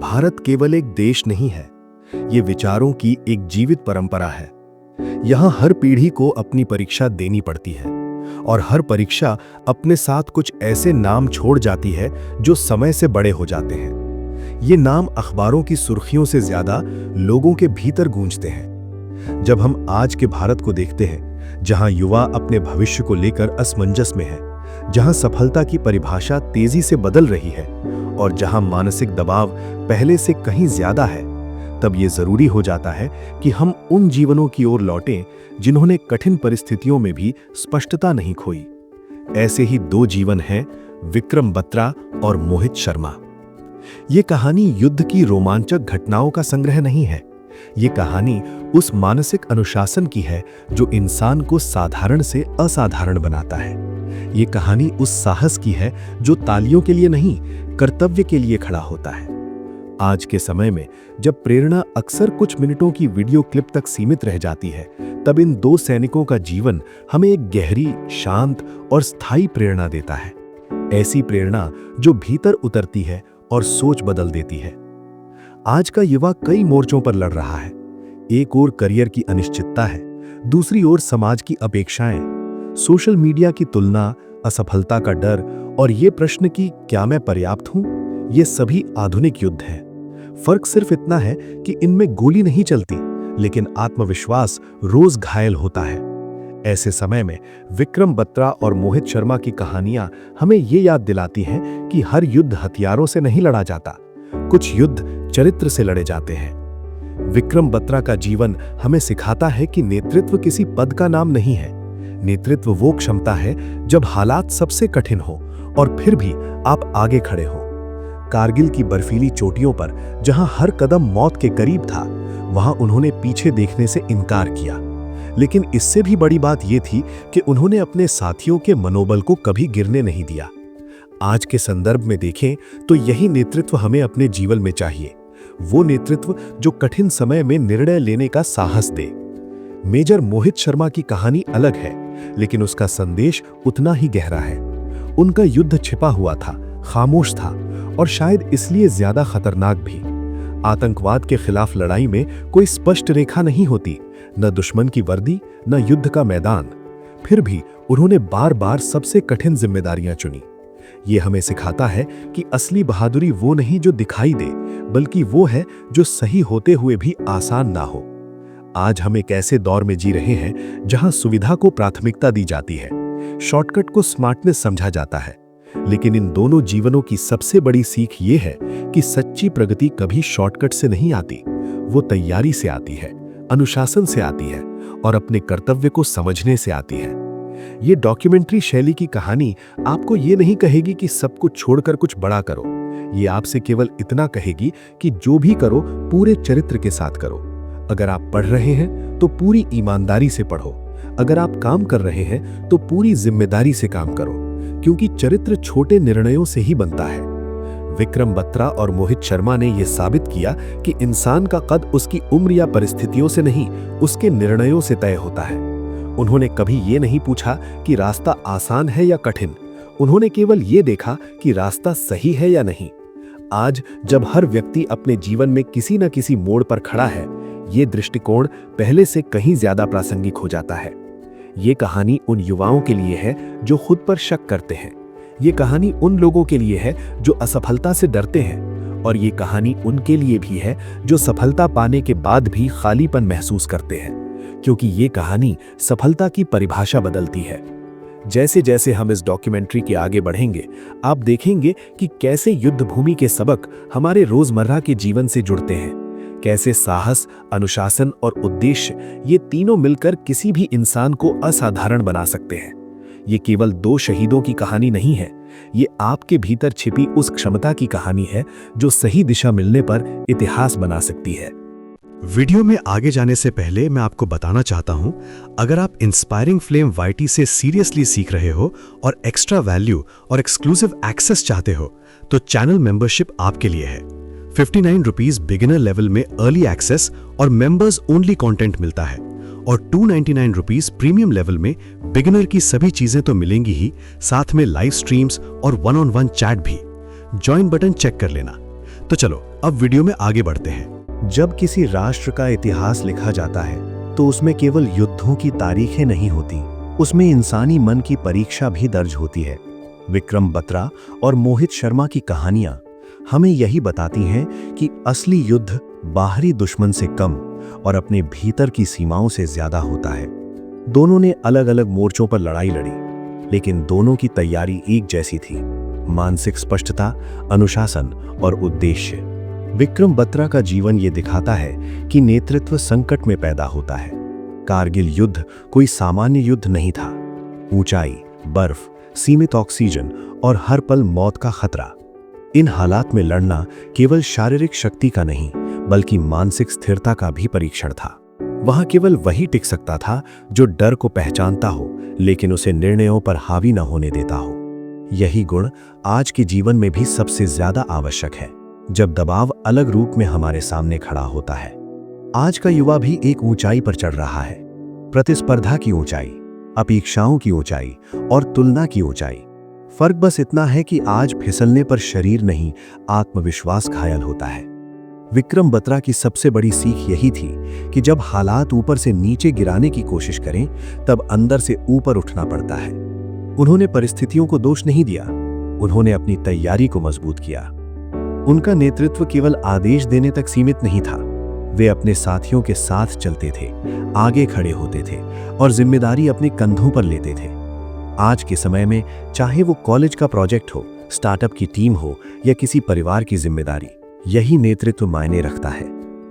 भारत केवल एक देश नहीं है, ये विचारों की एक जीवित परंपरा है। यहाँ हर पीढ़ी को अपनी परीक्षा देनी पड़ती है और हर परीक्षा अपने साथ कुछ ऐसे नाम छोड़ जाती है जो समय से बड़े हो जाते हैं। ये नाम अखबारों की सुर्खियों से ज्यादा लोगों के भीतर गूंजते हैं। जब हम आज के भारत को देखते हैं, जहां युवा अपने भविष्य को लेकर असमंजस में है, जहां सफलता की परिभाषा तेजी से बदल रही है और जहां मानसिक दबाव पहले से कहीं ज्यादा है, तब ये जरूरी हो जाता है कि हम उन जीवनों की ओर लौटें जिन्होंने कठिन परिस्थितियों में भी स्पष्टता नहीं खोई। ऐसे ही दो जीवन हैं, विक्रम बत्रा और मोहित शर्मा। ये कहानी युद्ध की रोमांचक घटनाओं का संग्रह नहीं है। ये कहानी उस मानसिक अनुशासन की है जो इंसान को साधारण से असाधारण बनाता है। ये कहानी उस साहस की है जो तालियों के लिए नहीं, कर्तव्य के लिए खड़ा होता है। आज के समय में जब प्रेरणा अक्सर कुछ मिनटों की वीडियो क्लिप तक सीमित रह जाती है, तब इन दो सैनिकों का जीवन हमें एक गहरी, शांत और स्थायी प्रेरणा देता है। ऐसी प्रेरणा जो भीतर उतरती है और सोच बदल देती है। आज का युवा कई मोर्चों पर लड़ रहा है। एक ओर करियर की अनिश्चितता है, दूसरी ओर समाज की अपेक्षाएं, सोशल मीडिया की तुलना, असफलता का डर और ये प्रश्न कि क्या मैं पर्याप्त हूं, ये सभी आधुनिक युद्ध हैं। फर्क सिर्फ इतना है कि इनमें गोली नहीं चलती, लेकिन आत्मविश्वास रोज घायल होता है। ऐसे समय में विक्रम बत्रा और मोहित शर्मा की कहानियां हमें ये याद दिलाती हैं कि हर युद्ध हथियारों से नहीं लड़ा जाता, कुछ युद्ध चरित्र से लड़े जाते हैं। विक्रम बत्रा का जीवन हमें सिखाता है कि नेतृत्व किसी पद का नाम नहीं है। नेतृत्व वो क्षमता है जब हालात सबसे कठिन हो और फिर भी आप आगे खड़े हो। कारगिल की बर्फीली चोटियों पर जहां हर कदम मौत के करीब था, वहां उन्होंने पीछे देखने से इनकार किया। लेकिन इससे भी बड़ी बात यह थी कि उन्होंने अपने साथियों के मनोबल को कभी गिरने नहीं दिया। आज के संदर्भ में देखें तो यही नेतृत्व हमें अपने जीवन में चाहिए। वो नेतृत्व जो कठिन समय में निर्णय लेने का साहस दे। मेजर मोहित शर्मा की कहानी अलग है, लेकिन उसका संदेश उतना ही गहरा है। उनका युद्ध छिपा हुआ था, खामोश था और शायद इसलिए ज्यादा खतरनाक भी। आतंकवाद के खिलाफ लड़ाई में कोई स्पष्ट रेखा नहीं होती, न दुश्मन की वर्दी, न युद्ध का मैदान। फिर भी उन्होंने बार बार सबसे कठिन जिम्मेदारियां चुनी। ये हमें सिखाता है कि असली बहादुरी वो नहीं जो दिखाई दे, बल्कि वो है जो सही होते हुए भी आसान ना हो। आज हम एक ऐसे दौर में जी रहे हैं जहां सुविधा को प्राथमिकता दी जाती है, शॉर्टकट को स्मार्टनेस समझा जाता है। लेकिन इन दोनों जीवनों की सबसे बड़ी सीख ये है कि सच्ची प्रगति कभी शॉर्टकट से नहीं आती। वो तैयारी से आती है, अनुशासन से आती है और अपने कर्तव्य को समझने से आती है। ये डॉक्यूमेंट्री शैली की कहानी आपको ये नहीं कहेगी कि सब कुछ छोड़कर कुछ बड़ा करो। ये आपसे केवल इतना कहेगी कि जो भी करो पूरे चरित्र के साथ करो। अगर आप पढ़ रहे हैं तो पूरी ईमानदारी से पढ़ो। अगर आप काम कर रहे हैं तो पूरी जिम्मेदारी से काम करो, क्योंकि चरित्र छोटे निर्णयों से ही बनता है। विक्रम बत्रा और मोहित शर्मा ने यह साबित किया कि इंसान का कद उसकी उम्र या परिस्थितियों से नहीं, उसके निर्णयों से तय होता है। उन्होंने कभी ये नहीं पूछा कि रास्ता आसान है या कठिन, उन्होंने केवल ये देखा कि रास्ता सही है या नहीं। आज जब हर व्यक्ति अपने जीवन में किसी न किसी मोड़ पर खड़ा है, ये दृष्टिकोण पहले से कहीं ज्यादा प्रासंगिक हो जाता है। ये कहानी उन युवाओं के लिए है जो खुद पर शक करते हैं। ये कहानी उन लोगों के लिए है जो असफलता से डरते हैं, और ये कहानी उनके लिए भी है जो सफलता पाने के बाद भी खालीपन महसूस करते हैं, क्योंकि ये कहानी सफलता की परिभाषा बदलती है। जैसे जैसे हम इस डॉक्यूमेंट्री के आगे बढ़ेंगे, आप देखेंगे कि कैसे युद्ध भूमि के सबक हमारे रोजमर्रा के जीवन से जुड़ते हैं। कैसे साहस, अनुशासन और उद्देश्य, ये तीनों मिलकर किसी भी इंसान को असाधारण बना सकते हैं। ये केवल दो शहीदों की कहानी नहीं है, ये आपके भीतर छिपी उस क्षमता की कहानी है जो सही दिशा मिलने पर इतिहास बना सकती है। वीडियो में आगे जाने से पहले मैं आपको बताना चाहता हूं, अगर आप इंस्पायरिंग फ्लेम YT से सीरियसली सीख रहे हो और एक्स्ट्रा वैल्यू और एक्सक्लूसिव एक्सेस चाहते हो, तो चैनल मेंबरशिप आपके लिए है। 59 रुपीज बिगिनर लेवल में अर्ली एक्सेस और मेंबर्स ओनली कंटेंट मिलता है, और 299 रुपीज प्रीमियम लेवल में बिगिनर की सभी चीजें तो मिलेंगी ही, साथ में लाइव स्ट्रीम्स और 1-on-1 चैट भी। ज्वाइन बटन चेक कर लेना। तो चलो अब वीडियो में आगे बढ़ते हैं। जब किसी राष्ट्र का इतिहास लिखा जाता है तो उसमें केवल युद्धों की तारीखें नहीं होती, उसमें इंसानी मन की परीक्षा भी दर्ज होती है। विक्रम बत्रा और मोहित शर्मा की कहानियां हमें यही बताती हैं कि असली युद्ध बाहरी दुश्मन से कम और अपने भीतर की सीमाओं से ज्यादा होता है। दोनों ने अलग अलग मोर्चों पर लड़ाई लड़ी, लेकिन दोनों की तैयारी एक जैसी थी: मानसिक स्पष्टता, अनुशासन और उद्देश्य। विक्रम बत्रा का जीवन ये दिखाता है कि नेतृत्व संकट में पैदा होता है। कारगिल युद्ध कोई सामान्य युद्ध नहीं था। ऊंचाई, बर्फ, सीमित ऑक्सीजन और हर पल मौत का खतरा। इन हालात में लड़ना केवल शारीरिक शक्ति का नहीं, बल्कि मानसिक स्थिरता का भी परीक्षण था। वहां केवल वही टिक सकता था जो डर को पहचानता हो, लेकिन उसे निर्णयों पर हावी न होने देता हो। यही गुण आज के जीवन में भी सबसे ज्यादा आवश्यक है, जब दबाव अलग रूप में हमारे सामने खड़ा होता है। आज का युवा भी एक ऊंचाई पर चढ़ रहा है, प्रतिस्पर्धा की ऊंचाई, अपेक्षाओं की ऊंचाई और तुलना की ऊंचाई। फर्क बस इतना है कि आज फिसलने पर शरीर नहीं, आत्मविश्वास घायल होता है। विक्रम बत्रा की सबसे बड़ी सीख यही थी कि जब हालात ऊपर से नीचे गिराने की कोशिश करें, तब अंदर से ऊपर उठना पड़ता है। उन्होंने परिस्थितियों को दोष नहीं दिया, उन्होंने अपनी तैयारी को मजबूत किया। उनका नेतृत्व केवल आदेश देने तक सीमित नहीं था। वे अपने साथियों के साथ चलते थे, आगे खड़े होते थे और जिम्मेदारी अपने कंधों पर लेते थे। आज के समय में चाहे वो कॉलेज का प्रोजेक्ट हो, स्टार्टअप की टीम हो या किसी परिवार की जिम्मेदारी, यही नेतृत्व मायने रखता है।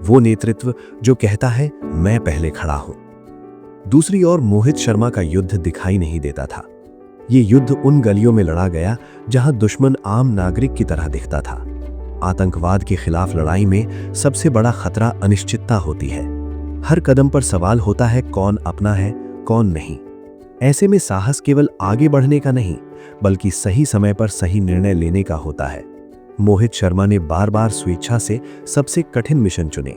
वो नेतृत्व जो कहता है, मैं पहले खड़ा हूं। दूसरी ओर मोहित शर्मा का युद्ध दिखाई नहीं देता था। ये युद्ध उन गलियों में लड़ा गया जहां दुश्मन आम नागरिक की तरह दिखता था। आतंकवाद के खिलाफ लड़ाई में सबसे बड़ा खतरा अनिश्चितता होती है। हर कदम पर सवाल होता है, कौन अपना है, कौन नहीं। ऐसे में साहस केवल आगे बढ़ने का नहीं, बल्कि सही समय पर सही निर्णय लेने का होता है। मोहित शर्मा ने बार बार स्वेच्छा से सबसे कठिन मिशन चुने।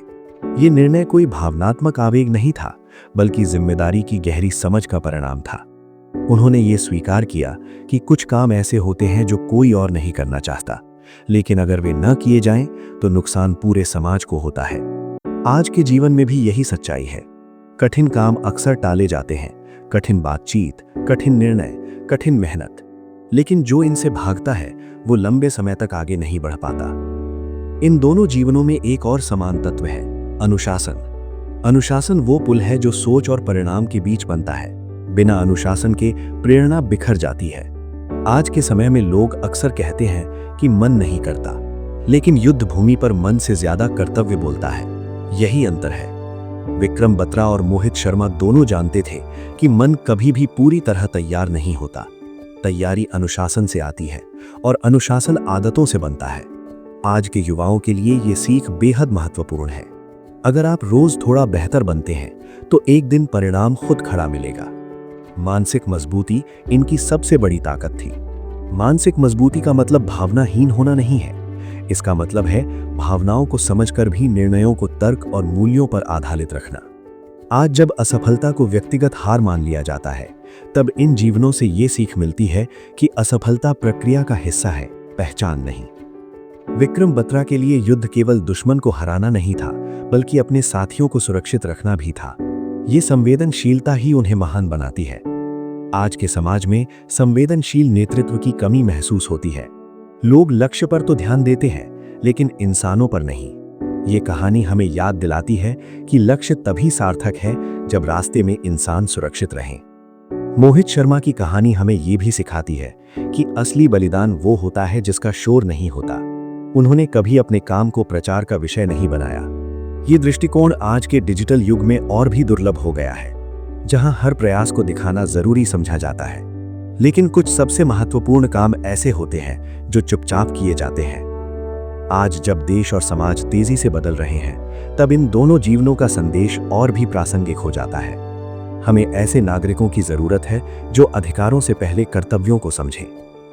ये निर्णय कोई भावनात्मक आवेग नहीं था, बल्कि जिम्मेदारी की गहरी समझ का परिणाम था। उन्होंने ये स्वीकार किया कि कुछ काम ऐसे होते हैं जो कोई और नहीं करना चाहता, लेकिन अगर वे न किए जाएं तो नुकसान पूरे समाज को होता है। आज के जीवन में भी यही सच्चाई है। कठिन काम अक्सर टाले जाते हैं, कठिन बातचीत, कठिन निर्णय, कठिन मेहनत, लेकिन जो इनसे भागता है वो लंबे समय तक आगे नहीं बढ़ पाता। इन दोनों जीवनों में एक और समान तत्व है, अनुशासन। अनुशासन वो पुल है जो सोच और परिणाम के बीच बनता है। बिना अनुशासन के प्रेरणा बिखर जाती है। आज के समय में लोग अक्सर कहते हैं कि मन नहीं करता, लेकिन युद्ध भूमि पर मन से ज्यादा कर्तव्य बोलता है। यही अंतर है। विक्रम बत्रा और मोहित शर्मा दोनों जानते थे कि मन कभी भी पूरी तरह तैयार नहीं होता। तैयारी अनुशासन से आती है और अनुशासन आदतों से बनता है। आज के युवाओं के लिए ये सीख बेहद महत्वपूर्ण है। अगर आप रोज थोड़ा बेहतर बनते हैं तो एक दिन परिणाम खुद खड़ा मिलेगा। मानसिक मजबूती इनकी सबसे बड़ी ताकत थी। मानसिक मजबूती का मतलब भावनाहीन होना नहीं है। इसका मतलब है भावनाओं को समझकर भी निर्णयों को तर्क और मूल्यों पर आधारित रखना। आज जब असफलता को व्यक्तिगत हार मान लिया जाता है, तब इन जीवनों से ये सीख मिलती है कि असफलता प्रक्रिया का हिस्सा है, पहचान नहीं। विक्रम बत्रा के लिए युद्ध केवल दुश्मन को हराना नहीं था, बल्कि अपने साथियों को सुरक्षित रखना भी था। ये संवेदनशीलता ही उन्हें महान बनाती है। आज के समाज में संवेदनशील नेतृत्व की कमी महसूस होती है। लोग लक्ष्य पर तो ध्यान देते हैं, लेकिन इंसानों पर नहीं। ये कहानी हमें याद दिलाती है कि लक्ष्य तभी सार्थक है जब रास्ते में इंसान सुरक्षित रहें। मोहित शर्मा की कहानी हमें ये भी सिखाती है कि असली बलिदान वो होता है जिसका शोर नहीं होता। उन्होंने कभी अपने काम को प्रचार का विषय नहीं बनाया। ये दृष्टिकोण आज के डिजिटल युग में और भी दुर्लभ हो गया है, जहां हर प्रयास को दिखाना जरूरी समझा जाता है। लेकिन कुछ सबसे महत्वपूर्ण काम ऐसे होते हैं जो चुपचाप किए जाते हैं। आज जब देश और समाज तेजी से बदल रहे हैं, तब इन दोनों जीवनों का संदेश और भी प्रासंगिक हो जाता है। हमें ऐसे नागरिकों की जरूरत है जो अधिकारों से पहले कर्तव्यों को समझें,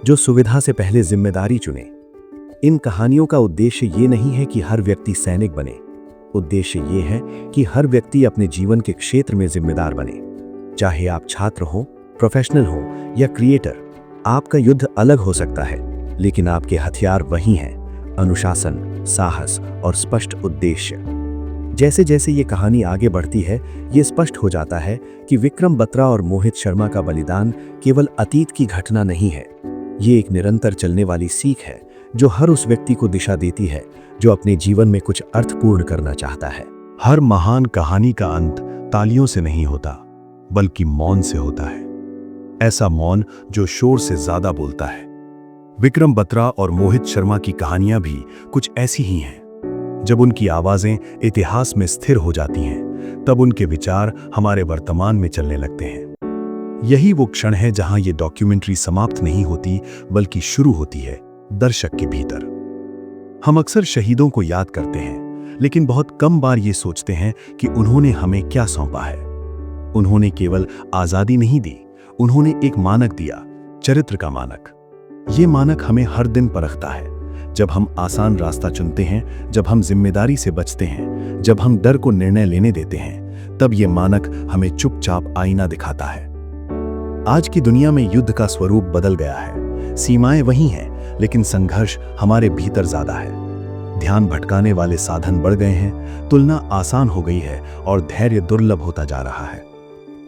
जो सुविधा से पहले जिम्मेदारी चुनें। इन कहानियों का उद्देश्य ये नहीं है कि हर व्यक्ति सैनिक बने। उद्देश्य ये है कि हर व्यक्ति अपने जीवन के क्षेत्र में जिम्मेदार बने। चाहे आप छात्र हो, प्रोफेशनल हो या क्रिएटर, आपका युद्ध अलग हो सकता है, लेकिन आपके हथियार वही हैं: अनुशासन, साहस और स्पष्ट उद्देश्य। जैसे जैसे ये कहानी आगे बढ़ती है, ये स्पष्ट हो जाता है कि विक्रम बत्रा और मोहित शर्मा का बलिदान केवल अतीत की घटना नहीं है। ये एक निरंतर चलने वाली सीख है जो हर उस व्यक्ति को दिशा देती है जो अपने जीवन में कुछ अर्थपूर्ण करना चाहता है। हर महान कहानी का अंत तालियों से नहीं होता, बल्कि मौन से होता है। ऐसा मौन जो शोर से ज्यादा बोलता है। विक्रम बत्रा और मोहित शर्मा की कहानियां भी कुछ ऐसी ही हैं। जब उनकी आवाजें इतिहास में स्थिर हो जाती हैं, तब उनके विचार हमारे वर्तमान में चलने लगते हैं। यही वो क्षण है जहां ये डॉक्यूमेंट्री समाप्त नहीं होती, बल्कि शुरू होती है दर्शक के भीतर। हम अक्सर शहीदों को याद करते हैं, लेकिन बहुत कम बार ये सोचते हैं कि उन्होंने हमें क्या सौंपा है। उन्होंने केवल आजादी नहीं दी, उन्होंने एक मानक दिया, चरित्र का मानक। ये मानक हमें हर दिन परखता है। जब हम आसान रास्ता चुनते हैं, जब हम जिम्मेदारी से बचते हैं, जब हम डर को निर्णय लेने देते हैं, तब ये मानक हमें चुपचाप आईना दिखाता है। आज की दुनिया में युद्ध का स्वरूप बदल गया है। सीमाएं वही हैं, लेकिन संघर्ष हमारे भीतर ज्यादा है। ध्यान भटकाने वाले साधन बढ़ गए हैं, तुलना आसान हो गई है और धैर्य दुर्लभ होता जा रहा है।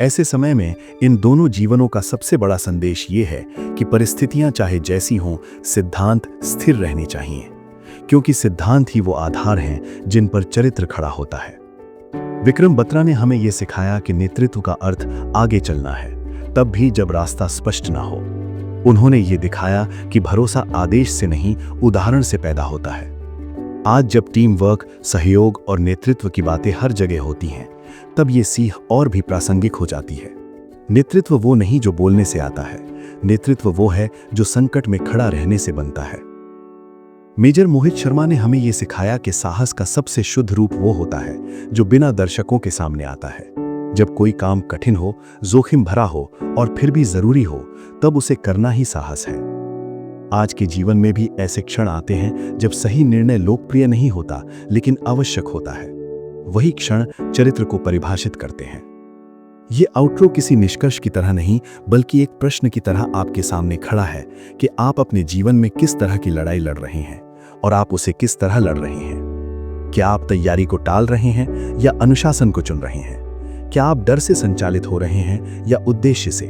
ऐसे समय में इन दोनों जीवनों का सबसे बड़ा संदेश ये है कि परिस्थितियां चाहे जैसी हों, सिद्धांत स्थिर रहने चाहिए, क्योंकि सिद्धांत ही वो आधार हैं जिन पर चरित्र खड़ा होता है। विक्रम बत्रा ने हमें ये सिखाया कि नेतृत्व का अर्थ आगे चलना है, तब भी जब रास्ता स्पष्ट ना हो। उन्होंने ये दिखाया कि भरोसा आदेश से नहीं, उदाहरण से पैदा होता है। आज जब टीम वर्क, सहयोग और नेतृत्व की बातें हर जगह होती हैं, तब ये सीख और भी प्रासंगिक हो जाती है। नेतृत्व वो नहीं जो बोलने से आता है, नेतृत्व वो है जो संकट में खड़ा रहने से बनता है। मेजर मोहित शर्मा ने हमें ये सिखाया कि साहस का सबसे शुद्ध रूप वो होता है जो बिना दर्शकों के सामने आता है। जब कोई काम कठिन हो, जोखिम भरा हो और फिर भी जरूरी हो, तब उसे करना ही साहस है। आज के जीवन में भी ऐसे क्षण आते हैं जब सही निर्णय लोकप्रिय नहीं होता, लेकिन आवश्यक होता है। वही क्षण चरित्र को परिभाषित करते हैं। ये आउटरो किसी निष्कर्ष की तरह नहीं, बल्कि एक प्रश्न की तरह आपके सामने खड़ा है कि आप अपने जीवन में किस तरह की लड़ाई लड़ रहे हैं और आप उसे किस तरह लड़ रहे हैं। क्या आप तैयारी को टाल रहे हैं या अनुशासन को चुन रहे हैं? क्या आप डर से संचालित हो रहे हैं या उद्देश्य से?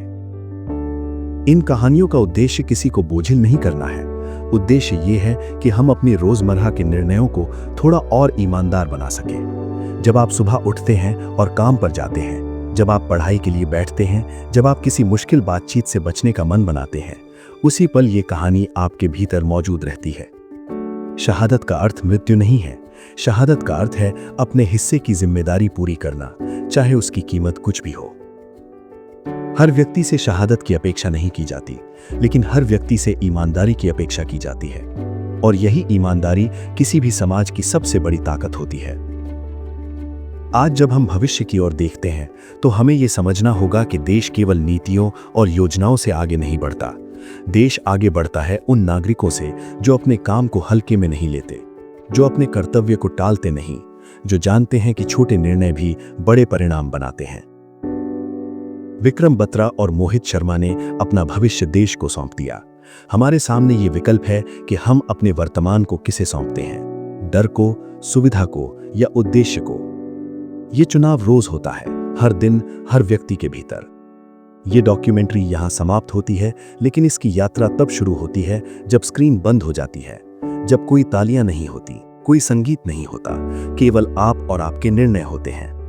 इन कहानियों का उद्देश्य किसी को बोझिल नहीं करना है। उद्देश्य ये है कि हम अपनी रोजमर्रा के निर्णयों को थोड़ा और ईमानदार बना सकें। जब आप सुबह उठते हैं और काम पर जाते हैं, जब आप पढ़ाई के लिए बैठते हैं, जब आप किसी मुश्किल बातचीत से बचने का मन बनाते हैं, उसी पल ये कहानी आपके भीतर मौजूद रहती है। शहादत का अर्थ मृत्यु नहीं है। शहादत का अर्थ है अपने हिस्से की जिम्मेदारी पूरी करना, चाहे उसकी कीमत कुछ भी हो। हर व्यक्ति से शहादत की अपेक्षा नहीं की जाती, लेकिन हर व्यक्ति से ईमानदारी की अपेक्षा की जाती है, और यही ईमानदारी किसी भी समाज की सबसे बड़ी ताकत होती है। आज जब हम भविष्य की ओर देखते हैं, तो हमें यह समझना होगा कि देश केवल नीतियों और योजनाओं से आगे नहीं बढ़ता। देश आगे बढ़ता है उन नागरिकों से जो अपने काम को हल्के में नहीं लेते, जो अपने कर्तव्य को टालते नहीं, जो जानते हैं कि छोटे निर्णय भी बड़े परिणाम बनाते हैं। विक्रम बत्रा और मोहित शर्मा ने अपना भविष्य देश को सौंप दिया। हमारे सामने ये विकल्प है कि हम अपने वर्तमान को किसे सौंपते हैं, डर को, सुविधा को या उद्देश्य को। ये चुनाव रोज होता है, हर दिन, हर व्यक्ति के भीतर। ये डॉक्यूमेंट्री यहाँ समाप्त होती है, लेकिन इसकी यात्रा तब शुरू होती है जब स्क्रीन बंद हो जाती है, जब कोई तालियां नहीं होती, कोई संगीत नहीं होता, केवल आप और आपके निर्णय होते हैं।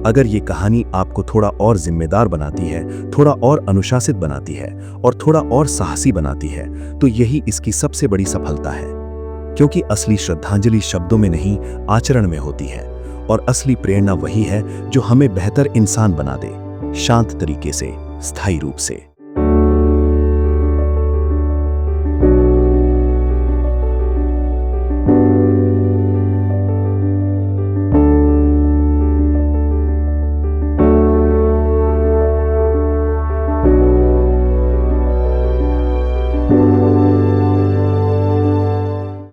अगर ये कहानी आपको थोड़ा और जिम्मेदार बनाती है, थोड़ा और अनुशासित बनाती है और थोड़ा और साहसी बनाती है, तो यही इसकी सबसे बड़ी सफलता है। क्योंकि असली श्रद्धांजलि शब्दों में नहीं, आचरण में होती है, और असली प्रेरणा वही है जो हमें बेहतर इंसान बना दे, शांत तरीके से, स्थायी रूप से।